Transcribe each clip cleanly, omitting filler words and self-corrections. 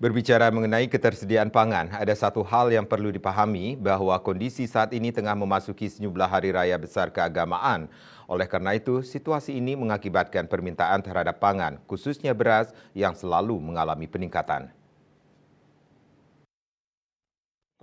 Berbicara mengenai ketersediaan pangan, ada satu hal yang perlu dipahami bahwa kondisi saat ini tengah memasuki sejumlah hari raya besar keagamaan. Oleh karena itu, situasi ini mengakibatkan permintaan terhadap pangan, khususnya beras yang selalu mengalami peningkatan.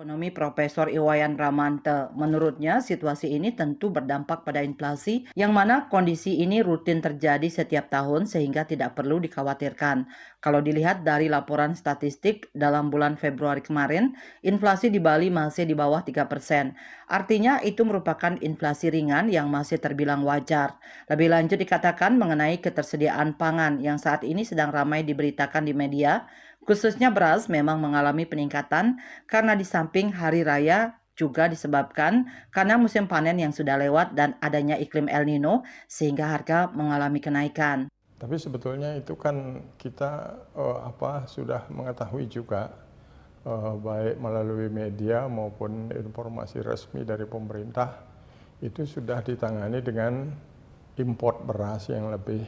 Ekonomi Profesor Iwayan Ramante. Menurutnya, situasi ini tentu berdampak pada inflasi, yang mana kondisi ini rutin terjadi setiap tahun sehingga tidak perlu dikhawatirkan. Kalau dilihat dari laporan statistik dalam bulan Februari kemarin, inflasi di Bali masih di bawah 3%. Artinya itu merupakan inflasi ringan yang masih terbilang wajar. Lebih lanjut dikatakan mengenai ketersediaan pangan yang saat ini sedang ramai diberitakan di media, khususnya beras memang mengalami peningkatan karena di samping hari raya juga disebabkan karena musim panen yang sudah lewat dan adanya iklim El Nino sehingga harga mengalami kenaikan. Tapi sebetulnya itu kan kita sudah mengetahui juga baik melalui media maupun informasi resmi dari pemerintah itu sudah ditangani dengan import beras yang lebih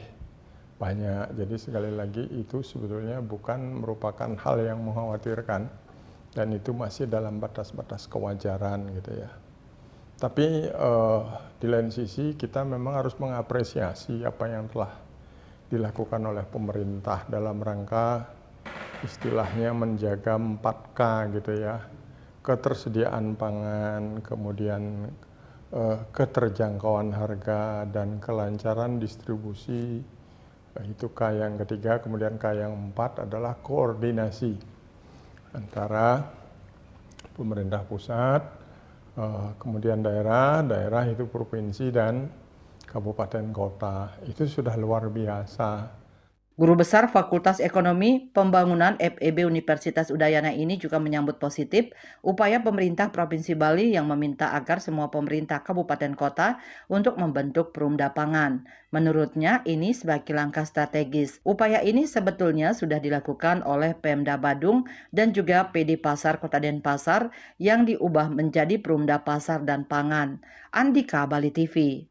banyak. Jadi sekali lagi itu sebetulnya bukan merupakan hal yang mengkhawatirkan dan itu masih dalam batas-batas kewajaran gitu ya. Tapi di lain sisi kita memang harus mengapresiasi apa yang telah dilakukan oleh pemerintah dalam rangka istilahnya menjaga 4K gitu ya. Ketersediaan pangan, kemudian keterjangkauan harga dan kelancaran distribusi. Itu K yang ketiga, kemudian K yang empat adalah koordinasi antara pemerintah pusat, kemudian daerah itu provinsi dan kabupaten kota. Itu sudah luar biasa. Guru Besar Fakultas Ekonomi Pembangunan FEB Universitas Udayana ini juga menyambut positif upaya pemerintah Provinsi Bali yang meminta agar semua pemerintah kabupaten kota untuk membentuk perumda pangan. Menurutnya ini sebagai langkah strategis. Upaya ini sebetulnya sudah dilakukan oleh Pemda Badung dan juga PD Pasar Kota Denpasar yang diubah menjadi perumda pasar dan pangan. Andika, Bali TV.